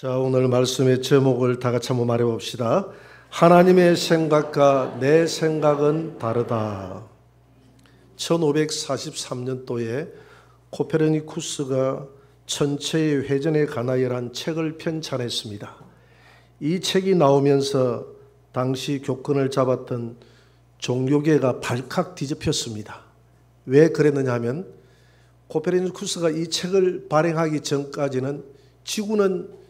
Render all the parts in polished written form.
자, 오늘 말씀의 제목을 다 같이 한번 말해 봅시다. 하나님의 생각과 내 생각은 다르다. 1543년도에 코페르니쿠스가 천체의 회전에 관하여란 책을 편찬했습니다. 이 책이 나오면서 당시 교권을 잡았던 종교계가 발칵 뒤집혔습니다. 왜 그랬느냐 하면 코페르니쿠스가 이 책을 발행하기 전까지는 지구는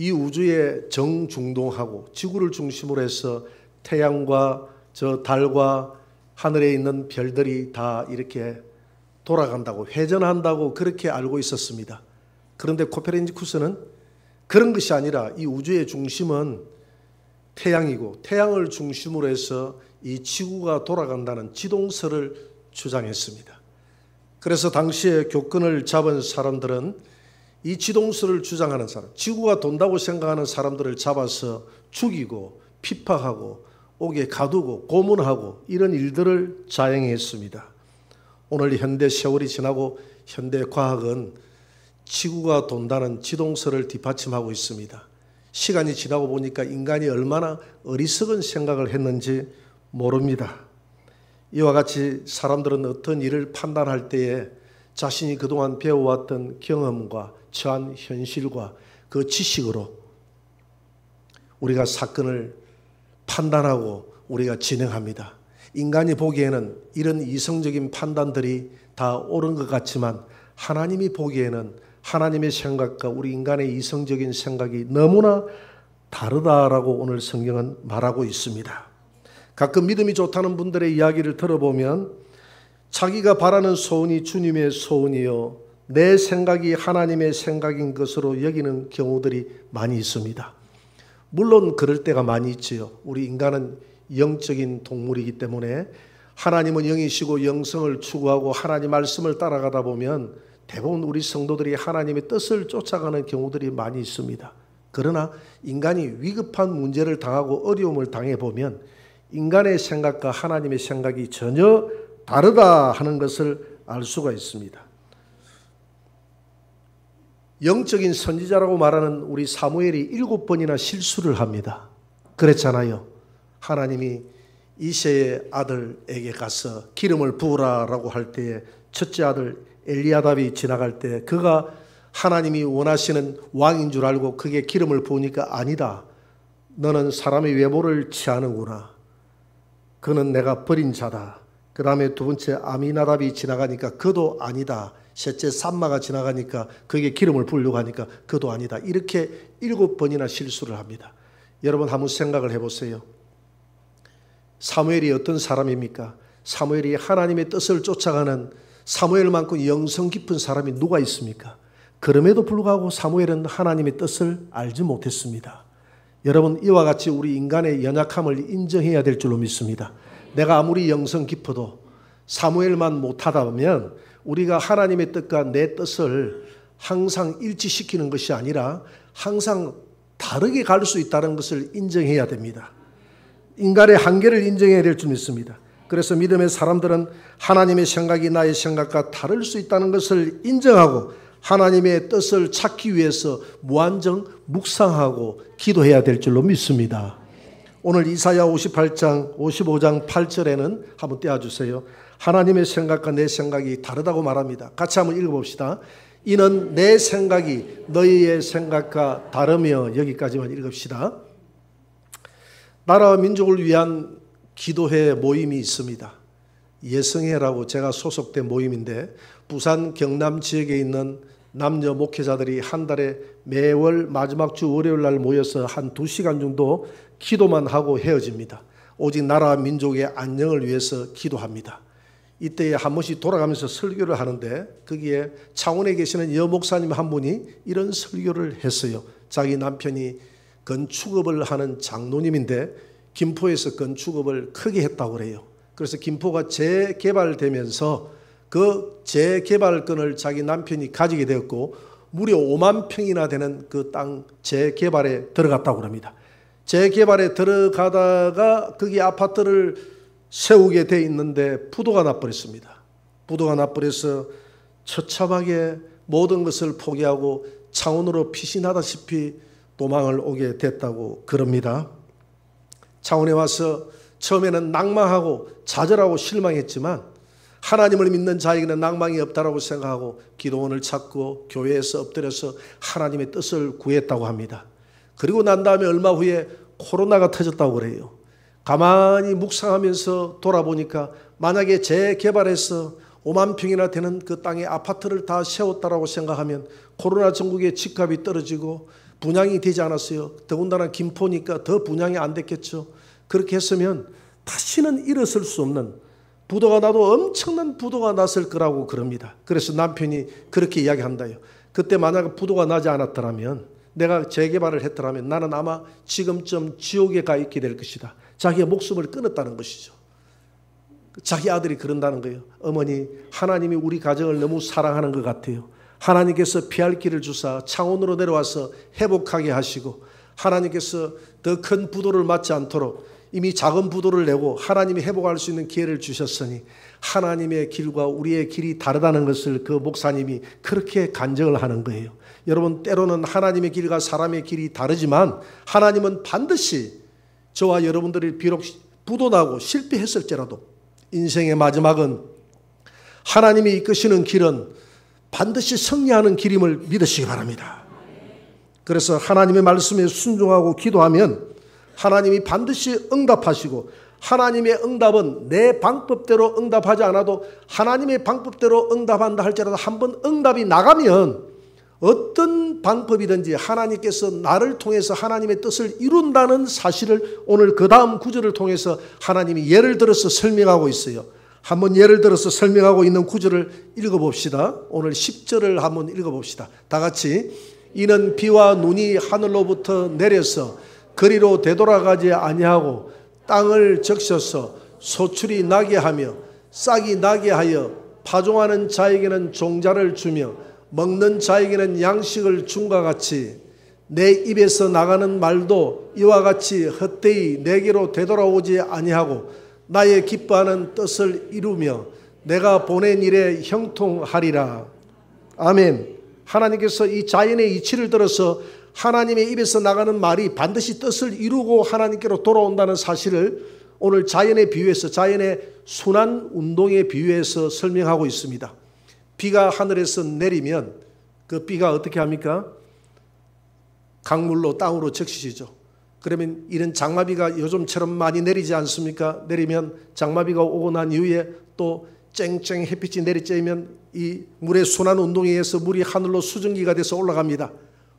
이 우주에 정중동하고 지구를 중심으로 해서 태양과 저 달과 하늘에 있는 별들이 다 이렇게 돌아간다고, 회전한다고 그렇게 알고 있었습니다. 그런데 코페르니쿠스는 그런 것이 아니라 이 우주의 중심은 태양이고 태양을 중심으로 해서 이 지구가 돌아간다는 지동설을 주장했습니다. 그래서 당시에 교권을 잡은 사람들은 이 지동설을 주장하는 사람, 지구가 돈다고 생각하는 사람들을 잡아서 죽이고 핍박하고 옥에 가두고 고문하고 이런 일들을 자행했습니다. 오늘 현대 세월이 지나고 현대 과학은 지구가 돈다는 지동설을 뒷받침하고 있습니다. 시간이 지나고 보니까 인간이 얼마나 어리석은 생각을 했는지 모릅니다. 이와 같이 사람들은 어떤 일을 판단할 때에 자신이 그동안 배워왔던 경험과 처한 현실과 그 지식으로 우리가 사건을 판단하고 우리가 진행합니다. 인간이 보기에는 이런 이성적인 판단들이 다 옳은 것 같지만 하나님이 보기에는 하나님의 생각과 우리 인간의 이성적인 생각이 너무나 다르다라고 오늘 성경은 말하고 있습니다. 가끔 믿음이 좋다는 분들의 이야기를 들어보면 자기가 바라는 소원이 주님의 소원이요 내 생각이 하나님의 생각인 것으로 여기는 경우들이 많이 있습니다. 물론 그럴 때가 많이 있지요. 우리 인간은 영적인 동물이기 때문에 하나님은 영이시고 영성을 추구하고 하나님 말씀을 따라가다 보면 대부분 우리 성도들이 하나님의 뜻을 쫓아가는 경우들이 많이 있습니다. 그러나 인간이 위급한 문제를 당하고 어려움을 당해보면 인간의 생각과 하나님의 생각이 전혀 다르다 하는 것을 알 수가 있습니다. 영적인 선지자라고 말하는 우리 사무엘이 7번이나 실수를 합니다. 그랬잖아요. 하나님이 이새의 아들에게 가서 기름을 부으라라고 할 때에 첫째 아들 엘리야답이 지나갈 때 그가 하나님이 원하시는 왕인 줄 알고 그게 기름을 부으니까 아니다. 너는 사람의 외모를 취하는구나. 그는 내가 버린 자다. 그 다음에 두 번째 아미나답이 지나가니까 그도 아니다. 셋째 삼마가 지나가니까 그게 기름을 부으려고 하니까 그도 아니다. 이렇게 7번이나 실수를 합니다. 여러분 한번 생각을 해보세요. 사무엘이 어떤 사람입니까? 사무엘이 하나님의 뜻을 쫓아가는 사무엘만큼 영성 깊은 사람이 누가 있습니까? 그럼에도 불구하고 사무엘은 하나님의 뜻을 알지 못했습니다. 여러분 이와 같이 우리 인간의 연약함을 인정해야 될 줄로 믿습니다. 내가 아무리 영성 깊어도 사무엘만 못하다 보면 우리가 하나님의 뜻과 내 뜻을 항상 일치시키는 것이 아니라 항상 다르게 갈 수 있다는 것을 인정해야 됩니다. 인간의 한계를 인정해야 될 줄 믿습니다. 그래서 믿음의 사람들은 하나님의 생각이 나의 생각과 다를 수 있다는 것을 인정하고 하나님의 뜻을 찾기 위해서 무한정 묵상하고 기도해야 될 줄로 믿습니다. 오늘 이사야 58장 55장 8절에는 한번 떼어주세요. 하나님의 생각과 내 생각이 다르다고 말합니다. 같이 한번 읽어봅시다. 이는 내 생각이 너희의 생각과 다르며, 여기까지만 읽읍시다. 나라와 민족을 위한 기도회 모임이 있습니다. 예성회라고 제가 소속된 모임인데 부산 경남 지역에 있는 남녀 목회자들이 한 달에 매월 마지막 주 월요일 날 모여서 한 2시간 정도 기도만 하고 헤어집니다. 오직 나라와 민족의 안녕을 위해서 기도합니다. 이때에 한 번씩 돌아가면서 설교를 하는데 거기에 창원에 계시는 여 목사님 한 분이 이런 설교를 했어요. 자기 남편이 건축업을 하는 장로님인데 김포에서 건축업을 크게 했다고 그래요. 그래서 김포가 재개발되면서 그 재개발권을 자기 남편이 가지게 되었고 무려 5만 평이나 되는 그 땅 재개발에 들어갔다고 합니다. 재개발에 들어가다가 거기 아파트를 세우게 돼 있는데 부도가 나버렸습니다. 부도가 나버려서 처참하게 모든 것을 포기하고 창원으로 피신하다시피 도망을 오게 됐다고 그럽니다. 창원에 와서 처음에는 낭망하고 좌절하고 실망했지만 하나님을 믿는 자에게는 낭망이 없다라고 생각하고 기도원을 찾고 교회에서 엎드려서 하나님의 뜻을 구했다고 합니다. 그리고 난 다음에 얼마 후에 코로나가 터졌다고 그래요. 가만히 묵상하면서 돌아보니까 만약에 재개발해서 5만 평이나 되는 그 땅에 아파트를 다 세웠다라고 생각하면 코로나 전국의 집값이 떨어지고 분양이 되지 않았어요. 더군다나 김포니까 더 분양이 안 됐겠죠. 그렇게 했으면 다시는 일어설 수 없는 부도가 나도 엄청난 부도가 났을 거라고 그럽니다. 그래서 남편이 그렇게 이야기한다요. 그때 만약 부도가 나지 않았더라면 내가 재개발을 했더라면 나는 아마 지금쯤 지옥에 가 있게 될 것이다. 자기의 목숨을 끊었다는 것이죠. 자기 아들이 그런다는 거예요. 어머니, 하나님이 우리 가정을 너무 사랑하는 것 같아요. 하나님께서 피할 길을 주사 창원으로 내려와서 회복하게 하시고 하나님께서 더 큰 부도를 맞지 않도록 이미 작은 부도를 내고 하나님이 회복할 수 있는 기회를 주셨으니 하나님의 길과 우리의 길이 다르다는 것을 그 목사님이 그렇게 간증을 하는 거예요. 여러분, 때로는 하나님의 길과 사람의 길이 다르지만 하나님은 반드시 저와 여러분들이 비록 부도나고 실패했을지라도 인생의 마지막은 하나님이 이끄시는 길은 반드시 승리하는 길임을 믿으시기 바랍니다. 그래서 하나님의 말씀에 순종하고 기도하면 하나님이 반드시 응답하시고 하나님의 응답은 내 방법대로 응답하지 않아도 하나님의 방법대로 응답한다 할지라도 한번 응답이 나가면 어떤 방법이든지 하나님께서 나를 통해서 하나님의 뜻을 이룬다는 사실을 오늘 그 다음 구절을 통해서 하나님이 예를 들어서 설명하고 있어요. 한번 예를 들어서 설명하고 있는 구절을 읽어봅시다. 오늘 10절을 한번 읽어봅시다. 다 같이. 이는 비와 눈이 하늘로부터 내려서 그리로 되돌아가지 아니하고 땅을 적셔서 소출이 나게 하며 싹이 나게 하여 파종하는 자에게는 종자를 주며 먹는 자에게는 양식을 줌과 같이 내 입에서 나가는 말도 이와 같이 헛되이 내게로 되돌아오지 아니하고 나의 기뻐하는 뜻을 이루며 내가 보낸 일에 형통하리라. 아멘. 하나님께서 이 자연의 이치를 들어서 하나님의 입에서 나가는 말이 반드시 뜻을 이루고 하나님께로 돌아온다는 사실을 오늘 자연의 비유에서 자연의 순환 운동의 비유에서 설명하고 있습니다. 비가 하늘에서 내리면 그 비가 어떻게 합니까? 강물로 땅으로 적시죠. 그러면 이런 장마비가 요즘처럼 많이 내리지 않습니까? 내리면 장마비가 오고 난 이후에 또 쨍쨍 햇빛이 내리쬐면 이 물의 순환 운동에 의해서 물이 하늘로 수증기가 돼서 올라갑니다.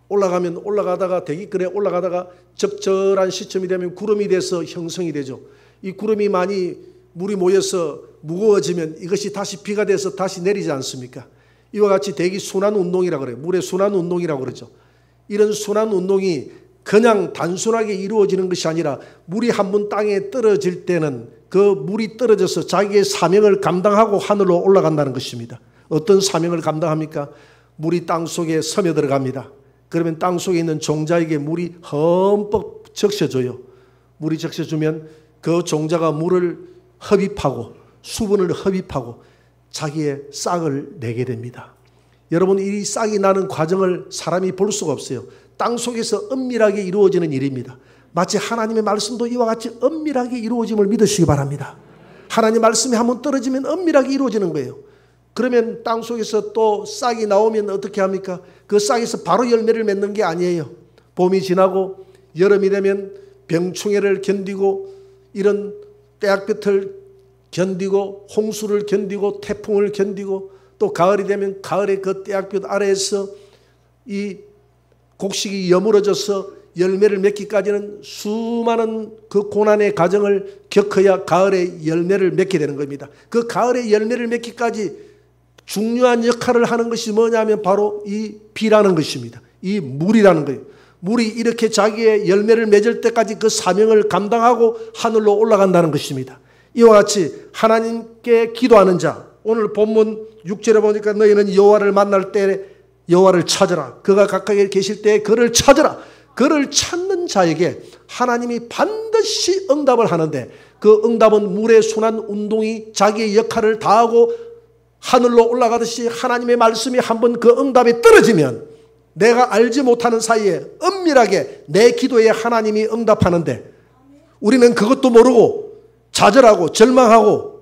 올라가면 올라가다가 대기권에 올라가다가 적절한 시점이 되면 구름이 돼서 형성이 되죠. 이 구름이 많이 물이 모여서 무거워지면 이것이 다시 비가 돼서 다시 내리지 않습니까? 이와 같이 대기 순환 운동이라고 그래요. 물의 순환 운동이라고 그러죠. 이런 순환 운동이 그냥 단순하게 이루어지는 것이 아니라 물이 한 번 땅에 떨어질 때는 그 물이 떨어져서 자기의 사명을 감당하고 하늘로 올라간다는 것입니다. 어떤 사명을 감당합니까? 물이 땅 속에 스며들어갑니다. 그러면 땅 속에 있는 종자에게 물이 흠뻑 적셔줘요. 물이 적셔주면 그 종자가 물을 흡입하고 수분을 흡입하고 자기의 싹을 내게 됩니다. 여러분, 이 싹이 나는 과정을 사람이 볼 수가 없어요. 땅 속에서 은밀하게 이루어지는 일입니다. 마치 하나님의 말씀도 이와 같이 은밀하게 이루어짐을 믿으시기 바랍니다. 하나님 말씀이 한번 떨어지면 은밀하게 이루어지는 거예요. 그러면 땅 속에서 또 싹이 나오면 어떻게 합니까? 그 싹에서 바로 열매를 맺는 게 아니에요. 봄이 지나고 여름이 되면 병충해를 견디고 이런 때약볕을 견디고 홍수를 견디고 태풍을 견디고 또 가을이 되면 가을의 그 때약볕 아래에서 이 곡식이 여물어져서 열매를 맺기까지는 수많은 그 고난의 과정을 겪어야 가을에 열매를 맺게 되는 겁니다. 그 가을에 열매를 맺기까지 중요한 역할을 하는 것이 뭐냐면 바로 이 비라는 것입니다. 이 물이라는 거예요. 물이 이렇게 자기의 열매를 맺을 때까지 그 사명을 감당하고 하늘로 올라간다는 것입니다. 이와 같이 하나님께 기도하는 자, 오늘 본문 6절에 보니까 너희는 여호와를 만날 때 여호와를 찾으라. 그가 가까이 계실 때 그를 찾으라. 그를 찾는 자에게 하나님이 반드시 응답을 하는데 그 응답은 물의 순환 운동이 자기의 역할을 다하고 하늘로 올라가듯이 하나님의 말씀이 한번 그 응답에 떨어지면 내가 알지 못하는 사이에 은밀하게 내 기도에 하나님이 응답하는데 우리는 그것도 모르고 좌절하고 절망하고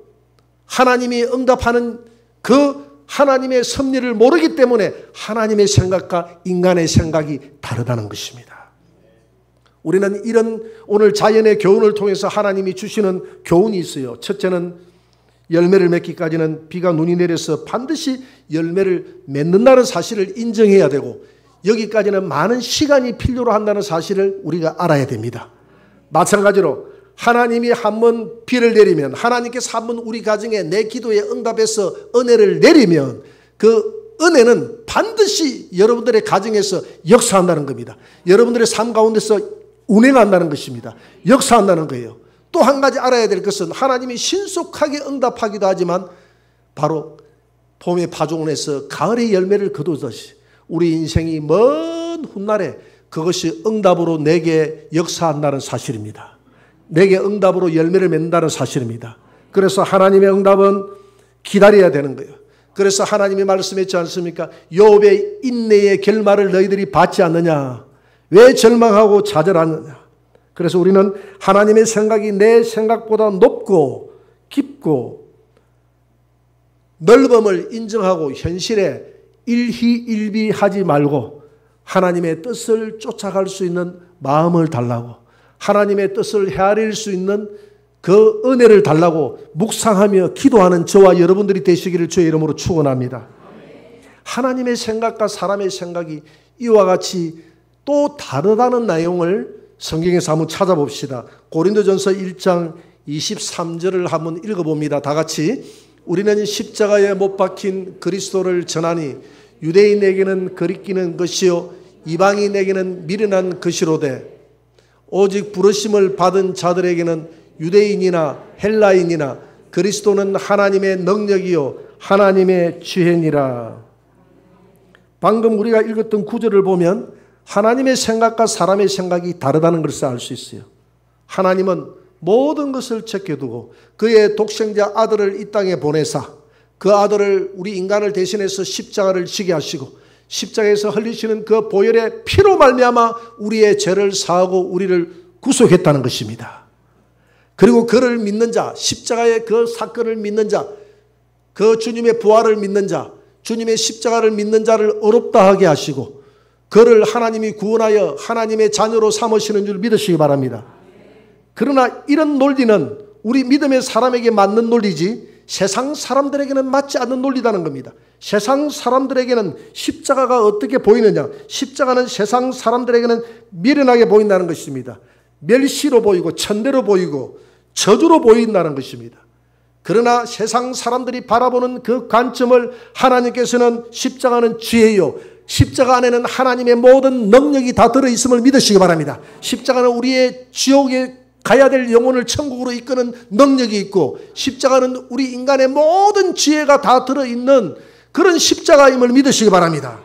하나님이 응답하는 그 하나님의 섭리를 모르기 때문에 하나님의 생각과 인간의 생각이 다르다는 것입니다. 우리는 이런 오늘 자연의 교훈을 통해서 하나님이 주시는 교훈이 있어요. 첫째는 열매를 맺기까지는 비가 눈이 내려서 반드시 열매를 맺는다는 사실을 인정해야 되고 여기까지는 많은 시간이 필요로 한다는 사실을 우리가 알아야 됩니다. 마찬가지로 하나님이 한번 비를 내리면 하나님께서 한번 우리 가정에 내 기도에 응답해서 은혜를 내리면 그 은혜는 반드시 여러분들의 가정에서 역사한다는 겁니다. 여러분들의 삶 가운데서 운행한다는 것입니다. 역사한다는 거예요. 또 한 가지 알아야 될 것은 하나님이 신속하게 응답하기도 하지만 바로 봄의 파종에서 가을의 열매를 거두듯이 우리 인생이 먼 훗날에 그것이 응답으로 내게 역사한다는 사실입니다. 내게 응답으로 열매를 맺는다는 사실입니다. 그래서 하나님의 응답은 기다려야 되는 거예요. 그래서 하나님이 말씀했지 않습니까? 욥의 인내의 결말을 너희들이 받지 않느냐? 왜 절망하고 좌절하느냐? 그래서 우리는 하나님의 생각이 내 생각보다 높고 깊고 넓음을 인정하고 현실에 일희일비하지 말고 하나님의 뜻을 쫓아갈 수 있는 마음을 달라고 하나님의 뜻을 헤아릴 수 있는 그 은혜를 달라고 묵상하며 기도하는 저와 여러분들이 되시기를 주의 이름으로 축원합니다. 하나님의 생각과 사람의 생각이 이와 같이 또 다르다는 내용을 성경에서 한번 찾아봅시다. 고린도전서 1장 23절을 한번 읽어봅니다. 다 같이. 우리는 십자가에 못 박힌 그리스도를 전하니 유대인에게는 거리끼는 것이요 이방인에게는 미련한 것이로되 오직 부르심을 받은 자들에게는 유대인이나 헬라인이나 그리스도는 하나님의 능력이요 하나님의 지혜니라. 방금 우리가 읽었던 구절을 보면 하나님의 생각과 사람의 생각이 다르다는 것을 알 수 있어요. 하나님은 모든 것을 제껴두고 그의 독생자 아들을 이 땅에 보내사 그 아들을 우리 인간을 대신해서 십자가를 지게 하시고 십자가에서 흘리시는 그 보혈의 피로 말미암아 우리의 죄를 사하고 우리를 구속했다는 것입니다. 그리고 그를 믿는 자, 십자가의 그 사건을 믿는 자, 그 주님의 부활을 믿는 자, 주님의 십자가를 믿는 자를 어렵다 하게 하시고 그를 하나님이 구원하여 하나님의 자녀로 삼으시는 줄 믿으시기 바랍니다. 그러나 이런 논리는 우리 믿음의 사람에게 맞는 논리지 세상 사람들에게는 맞지 않는 논리라는 겁니다. 세상 사람들에게는 십자가가 어떻게 보이느냐? 십자가는 세상 사람들에게는 미련하게 보인다는 것입니다. 멸시로 보이고 천대로 보이고 저주로 보인다는 것입니다. 그러나 세상 사람들이 바라보는 그 관점을 하나님께서는 십자가는 지혜요 십자가 안에는 하나님의 모든 능력이 다 들어있음을 믿으시기 바랍니다. 십자가는 우리의 지옥에 가야 될 영혼을 천국으로 이끄는 능력이 있고 십자가는 우리 인간의 모든 지혜가 다 들어있는 그런 십자가임을 믿으시기 바랍니다.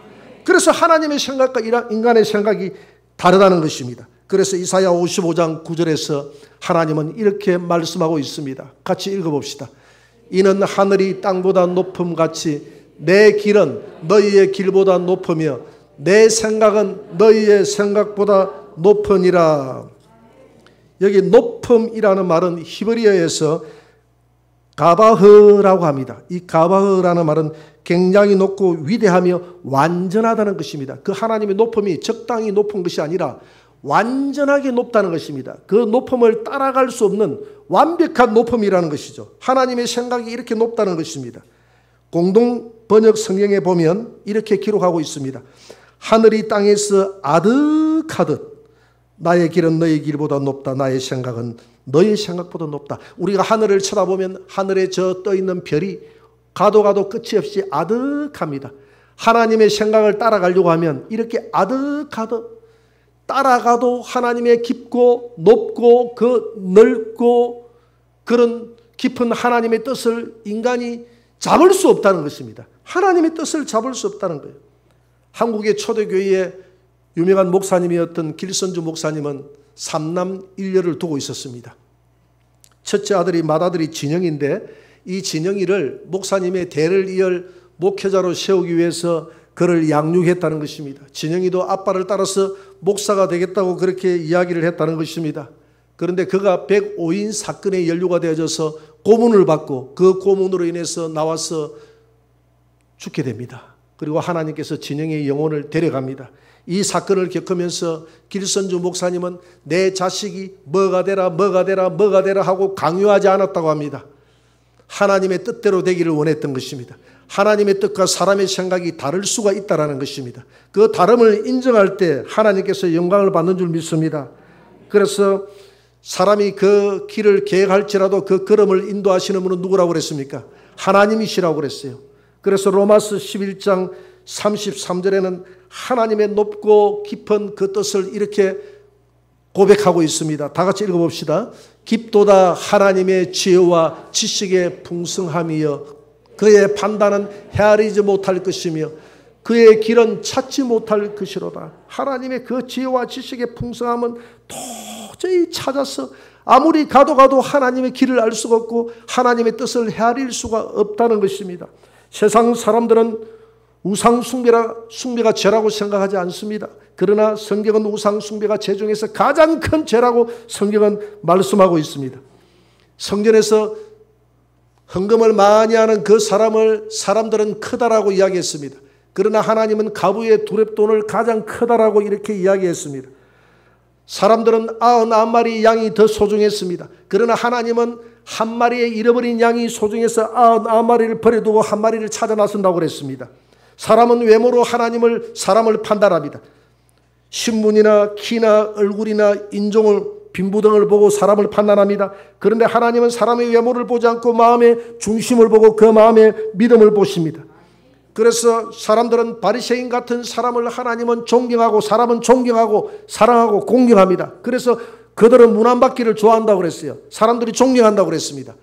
그래서 하나님의 생각과 인간의 생각이 다르다는 것입니다. 그래서 이사야 55장 9절에서 하나님은 이렇게 말씀하고 있습니다. 같이 읽어봅시다. 이는 하늘이 땅보다 높음같이 내 길은 너희의 길보다 높으며 내 생각은 너희의 생각보다 높으니라. 여기 높음이라는 말은 히브리어에서 가바흐라고 합니다. 이 가바흐라는 말은 굉장히 높고 위대하며 완전하다는 것입니다. 그 하나님의 높음이 적당히 높은 것이 아니라 완전하게 높다는 것입니다. 그 높음을 따라갈 수 없는 완벽한 높음이라는 것이죠. 하나님의 생각이 이렇게 높다는 것입니다. 공동 번역 성경에 보면 이렇게 기록하고 있습니다. 하늘이 땅에서 아득하듯 나의 길은 너의 길보다 높다. 나의 생각은 너의 생각보다 높다. 우리가 하늘을 쳐다보면 하늘에 저 떠있는 별이 가도 끝이 없이 아득합니다. 하나님의 생각을 따라가려고 하면 이렇게 아득하듯 따라가도 하나님의 깊고 높고 그 넓고 그런 깊은 하나님의 뜻을 인간이 잡을 수 없다는 것입니다. 하나님의 뜻을 잡을 수 없다는 거예요. 한국의 초대교회의 유명한 목사님이었던 길선주 목사님은 3남 1녀를 두고 있었습니다. 첫째 아들이 맏아들이 진영인데 이 진영이를 목사님의 대를 이을 목회자로 세우기 위해서 그를 양육했다는 것입니다. 진영이도 아빠를 따라서 목사가 되겠다고 그렇게 이야기를 했다는 것입니다. 그런데 그가 105인 사건에 연루가 되어져서 고문을 받고 그 고문으로 인해서 나와서 죽게 됩니다. 그리고 하나님께서 진영의 영혼을 데려갑니다. 이 사건을 겪으면서 길선주 목사님은 내 자식이 뭐가 되라 뭐가 되라 뭐가 되라 하고 강요하지 않았다고 합니다. 하나님의 뜻대로 되기를 원했던 것입니다. 하나님의 뜻과 사람의 생각이 다를 수가 있다는 것입니다. 그 다름을 인정할 때 하나님께서 영광을 받는 줄 믿습니다. 그래서 사람이 그 길을 계획할지라도 그 걸음을 인도하시는 분은 누구라고 그랬습니까? 하나님이시라고 그랬어요. 그래서 로마서 11장 33절에는 하나님의 높고 깊은 그 뜻을 이렇게 고백하고 있습니다. 다 같이 읽어봅시다. 깊도다 하나님의 지혜와 지식의 풍성함이여 그의 판단은 헤아리지 못할 것이며 그의 길은 찾지 못할 것이로다. 하나님의 그 지혜와 지식의 풍성함은 도저히 찾아서 아무리 가도 하나님의 길을 알 수가 없고 하나님의 뜻을 헤아릴 수가 없다는 것입니다. 세상 사람들은 우상 숭배가 죄라고 생각하지 않습니다. 그러나 성경은 우상 숭배가 죄 중에서 가장 큰 죄라고 성경은 말씀하고 있습니다. 성전에서 헌금을 많이 하는 그 사람들은 크다라고 이야기했습니다. 그러나 하나님은 가부의 두렙돈을 가장 크다라고 이렇게 이야기했습니다. 사람들은 99마리 양이 더 소중했습니다. 그러나 하나님은 한 마리의 잃어버린 양이 소중해서 99마리를 버려두고 한 마리를 찾아 나선다고 그랬습니다. 사람은 외모로 사람을 판단합니다. 신분이나 키나 얼굴이나 인종을 빈부등을 보고 사람을 판단합니다. 그런데 하나님은 사람의 외모를 보지 않고 마음의 중심을 보고 그 마음의 믿음을 보십니다. 그래서 사람들은 바리새인 같은 사람을 하나님은 존경하고 사람은 존경하고 사랑하고 공경합니다. 그래서 그들은 문 안 받기를 좋아한다고 그랬어요. 사람들이 존경한다고 그랬습니다.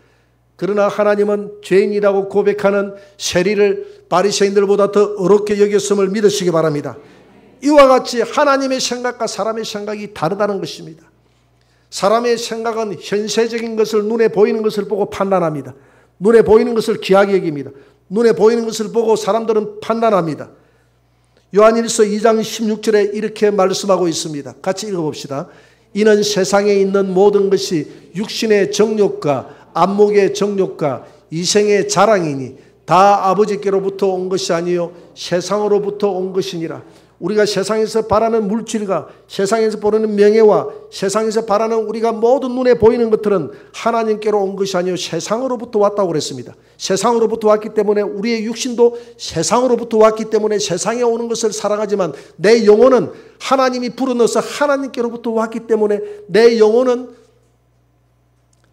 그러나 하나님은 죄인이라고 고백하는 세리를 바리새인들보다 더 어렵게 여겼음을 믿으시기 바랍니다. 이와 같이 하나님의 생각과 사람의 생각이 다르다는 것입니다. 사람의 생각은 현세적인 것을 눈에 보이는 것을 보고 판단합니다. 눈에 보이는 것을 귀하게 여깁니다. 눈에 보이는 것을 보고 사람들은 판단합니다. 요한일서 2장 16절에 이렇게 말씀하고 있습니다. 같이 읽어봅시다. 이는 세상에 있는 모든 것이 육신의 정욕과 안목의 정욕과 이생의 자랑이니 다 아버지께로부터 온 것이 아니요 세상으로부터 온 것이니라. 우리가 세상에서 바라는 물질과 세상에서 보는 명예와 세상에서 바라는 우리가 모든 눈에 보이는 것들은 하나님께로 온 것이 아니요 세상으로부터 왔다고 그랬습니다. 세상으로부터 왔기 때문에 우리의 육신도 세상으로부터 왔기 때문에 세상에 오는 것을 사랑하지만 내 영혼은 하나님이 불어넣어서 하나님께로부터 왔기 때문에 내 영혼은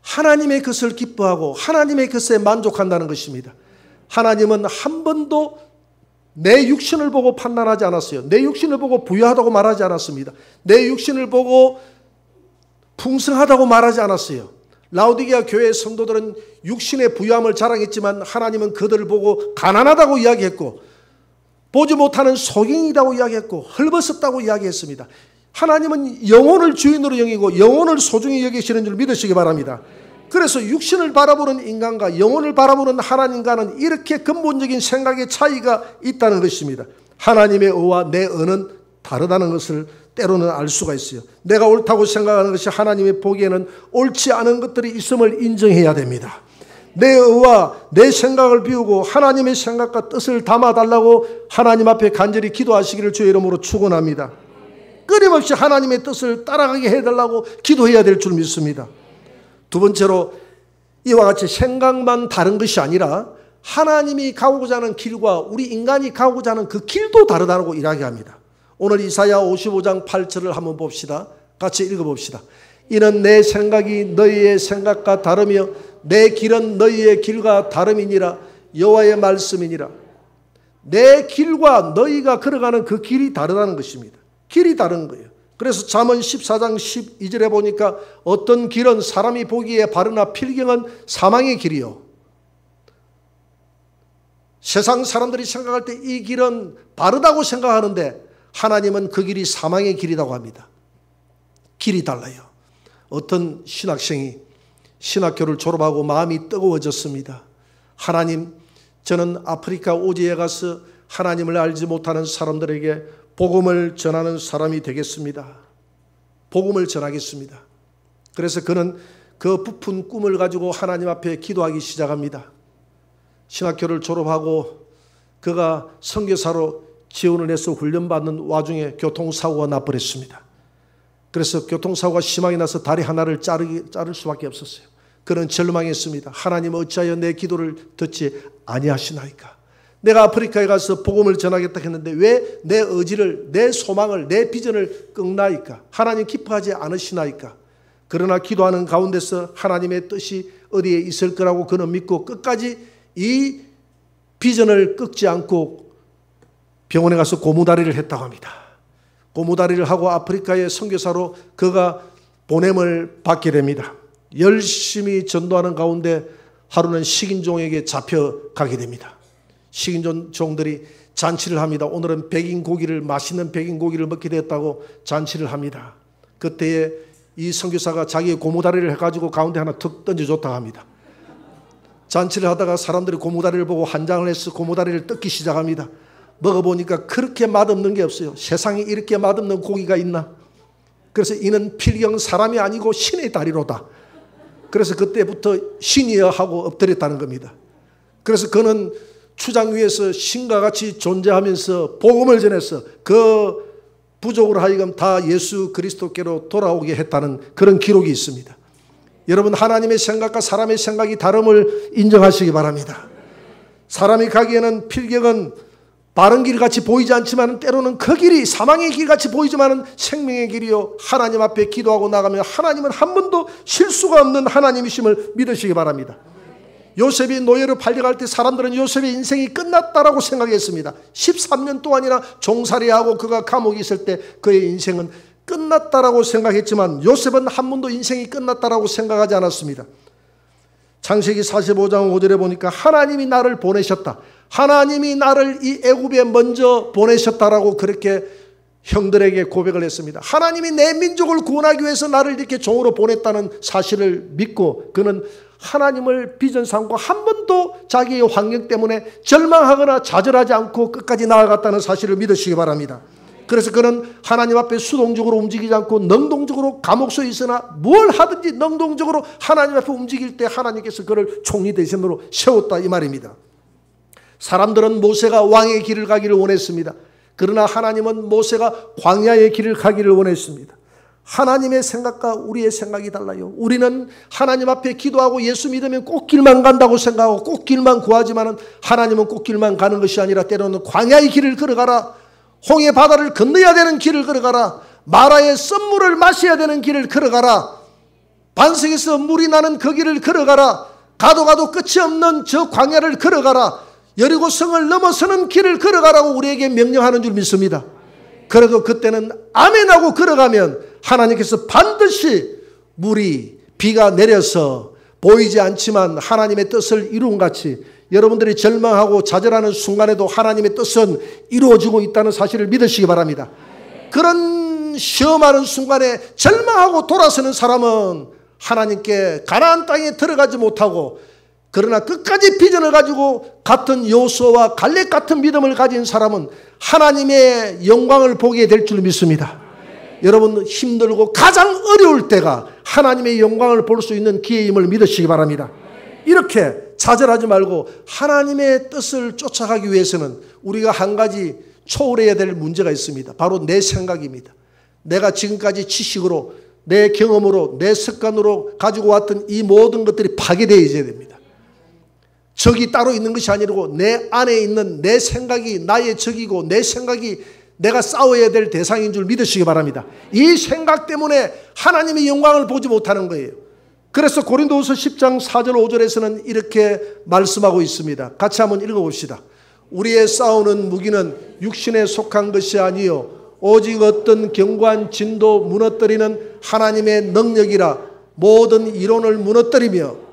하나님의 것을 기뻐하고 하나님의 것에 만족한다는 것입니다. 하나님은 한 번도 내 육신을 보고 판단하지 않았어요. 내 육신을 보고 부유하다고 말하지 않았습니다. 내 육신을 보고 풍성하다고 말하지 않았어요. 라오디게아 교회의 성도들은 육신의 부유함을 자랑했지만 하나님은 그들을 보고 가난하다고 이야기했고 보지 못하는 소경이라고 이야기했고 헐벗었다고 이야기했습니다. 하나님은 영혼을 주인으로 여기고 영혼을 소중히 여기시는 줄 믿으시기 바랍니다. 그래서 육신을 바라보는 인간과 영혼을 바라보는 하나님과는 이렇게 근본적인 생각의 차이가 있다는 것입니다. 하나님의 의와 내 의는 다르다는 것을 때로는 알 수가 있어요. 내가 옳다고 생각하는 것이 하나님의 보기에는 옳지 않은 것들이 있음을 인정해야 됩니다. 내 의와 내 생각을 비우고 하나님의 생각과 뜻을 담아달라고 하나님 앞에 간절히 기도하시기를 주의 이름으로 축원합니다. 끊임없이 하나님의 뜻을 따라가게 해달라고 기도해야 될 줄 믿습니다. 두 번째로 이와 같이 생각만 다른 것이 아니라 하나님이 가고자 하는 길과 우리 인간이 가고자 하는 그 길도 다르다고 이야기합니다. 오늘 이사야 55장 8절을 한번 봅시다. 같이 읽어봅시다. 이는 내 생각이 너희의 생각과 다르며 내 길은 너희의 길과 다름이니라. 여호와의 말씀이니라. 내 길과 너희가 걸어가는 그 길이 다르다는 것입니다. 길이 다른 거예요. 그래서 잠언 14장 12절에 보니까 어떤 길은 사람이 보기에 바르나 필경은 사망의 길이요. 세상 사람들이 생각할 때 이 길은 바르다고 생각하는데 하나님은 그 길이 사망의 길이라고 합니다. 길이 달라요. 어떤 신학생이 신학교를 졸업하고 마음이 뜨거워졌습니다. 하나님, 저는 아프리카 오지에 가서 하나님을 알지 못하는 사람들에게 복음을 전하는 사람이 되겠습니다. 복음을 전하겠습니다. 그래서 그는 그 부푼 꿈을 가지고 하나님 앞에 기도하기 시작합니다. 신학교를 졸업하고 그가 선교사로 지원을 해서 훈련받는 와중에 교통사고가 나버렸습니다. 그래서 교통사고가 심하게 나서 다리 하나를 자를 수밖에 없었어요. 그는 절망했습니다. 하나님 어찌하여 내 기도를 듣지 아니하시나이까. 내가 아프리카에 가서 복음을 전하겠다 했는데 왜 내 의지를, 내 소망을, 내 비전을 꺾나이까. 하나님 기뻐하지 않으시나이까. 그러나 기도하는 가운데서 하나님의 뜻이 어디에 있을 거라고 그는 믿고 끝까지 이 비전을 꺾지 않고 병원에 가서 고무다리를 했다고 합니다. 고무다리를 하고 아프리카의 선교사로 그가 보냄을 받게 됩니다. 열심히 전도하는 가운데 하루는 식인종에게 잡혀가게 됩니다. 식인종들이 잔치를 합니다. 오늘은 백인 고기를, 맛있는 백인 고기를 먹게 됐다고 잔치를 합니다. 그때에 이 선교사가 자기의 고무다리를 해가지고 가운데 하나 툭 던져줬다고 합니다. 잔치를 하다가 사람들이 고무다리를 보고 환장을 해서 고무다리를 뜯기 시작합니다. 먹어보니까 그렇게 맛없는 게 없어요. 세상에 이렇게 맛없는 고기가 있나? 그래서 이는 필경 사람이 아니고 신의 다리로다. 그래서 그때부터 신이여 하고 엎드렸다는 겁니다. 그래서 그는 추장 위에서 신과 같이 존재하면서 복음을 전해서 그 부족으로 하여금 다 예수 그리스도께로 돌아오게 했다는 그런 기록이 있습니다. 여러분, 하나님의 생각과 사람의 생각이 다름을 인정하시기 바랍니다. 사람이 가기에는 필경은 바른 길같이 보이지 않지만 때로는 그 길이 사망의 길같이 보이지만 생명의 길이요, 하나님 앞에 기도하고 나가면 하나님은 한 번도 실수가 없는 하나님이심을 믿으시기 바랍니다. 요셉이 노예로 팔려갈 때 사람들은 요셉의 인생이 끝났다라고 생각했습니다. 13년 동안이나 종살이하고 그가 감옥에 있을 때 그의 인생은 끝났다라고 생각했지만 요셉은 한 번도 인생이 끝났다라고 생각하지 않았습니다. 창세기 45장 5절에 보니까 하나님이 나를 보내셨다. 하나님이 나를 이 애굽에 먼저 보내셨다라고 그렇게 형들에게 고백을 했습니다. 하나님이 내 민족을 구원하기 위해서 나를 이렇게 종으로 보냈다는 사실을 믿고 그는 하나님을 비전 삼고 한 번도 자기의 환경 때문에 절망하거나 좌절하지 않고 끝까지 나아갔다는 사실을 믿으시기 바랍니다. 그래서 그는 하나님 앞에 수동적으로 움직이지 않고 능동적으로 감옥소에 있으나 뭘 하든지 능동적으로 하나님 앞에 움직일 때 하나님께서 그를 총리 대신으로 세웠다 이 말입니다. 사람들은 모세가 왕의 길을 가기를 원했습니다. 그러나 하나님은 모세가 광야의 길을 가기를 원했습니다. 하나님의 생각과 우리의 생각이 달라요. 우리는 하나님 앞에 기도하고 예수 믿으면 꽃길만 간다고 생각하고 꽃길만 구하지만 하나님은 꽃길만 가는 것이 아니라 때로는 광야의 길을 걸어가라, 홍해 바다를 건너야 되는 길을 걸어가라, 마라의 썸물을 마셔야 되는 길을 걸어가라, 반석에서 물이 나는 그 길을 걸어가라, 가도 끝이 없는 저 광야를 걸어가라, 여리고 성을 넘어서는 길을 걸어가라고 우리에게 명령하는 줄 믿습니다. 그래도 그때는 아멘하고 걸어가면 하나님께서 반드시 비가 내려서 보이지 않지만 하나님의 뜻을 이룬 같이 여러분들이 절망하고 좌절하는 순간에도 하나님의 뜻은 이루어지고 있다는 사실을 믿으시기 바랍니다. 그런 시험하는 순간에 절망하고 돌아서는 사람은 하나님께 가나안 땅에 들어가지 못하고 그러나 끝까지 비전을 가지고 같은 요소와 갈렙 같은 믿음을 가진 사람은 하나님의 영광을 보게 될 줄 믿습니다. 여러분, 힘들고 가장 어려울 때가 하나님의 영광을 볼 수 있는 기회임을 믿으시기 바랍니다. 이렇게 좌절하지 말고 하나님의 뜻을 쫓아가기 위해서는 우리가 한 가지 초월해야 될 문제가 있습니다. 바로 내 생각입니다. 내가 지금까지 지식으로, 내 경험으로, 내 습관으로 가지고 왔던 이 모든 것들이 파괴되어야 됩니다. 적이 따로 있는 것이 아니고 내 안에 있는 내 생각이 나의 적이고 내 생각이 내가 싸워야 될 대상인 줄 믿으시기 바랍니다. 이 생각 때문에 하나님의 영광을 보지 못하는 거예요. 그래서 고린도후서 10장 4절 5절에서는 이렇게 말씀하고 있습니다. 같이 한번 읽어봅시다. 우리의 싸우는 무기는 육신에 속한 것이 아니요 오직 어떤 견고한 진도 무너뜨리는 하나님의 능력이라. 모든 이론을 무너뜨리며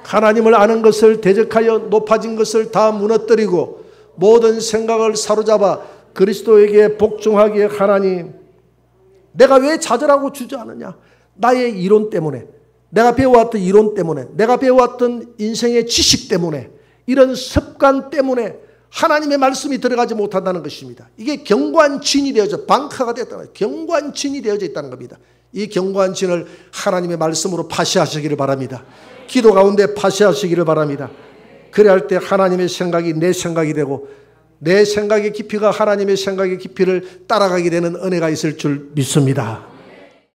하나님을 아는 것을 대적하여 높아진 것을 다 무너뜨리고 모든 생각을 사로잡아 그리스도에게 복종하기에 하나니. 내가 왜 좌절하고 주저하느냐? 나의 이론 때문에, 내가 배워왔던 이론 때문에, 내가 배워왔던 인생의 지식 때문에, 이런 습관 때문에 하나님의 말씀이 들어가지 못한다는 것입니다. 이게 경관진이 되어져 방카가 됐다는, 경관진이 되어져 있다는 겁니다. 이 경관진을 하나님의 말씀으로 파쇄하시기를 바랍니다. 기도 가운데 파쇄하시기를 바랍니다. 그래야 할 때 하나님의 생각이 내 생각이 되고 내 생각의 깊이가 하나님의 생각의 깊이를 따라가게 되는 은혜가 있을 줄 믿습니다.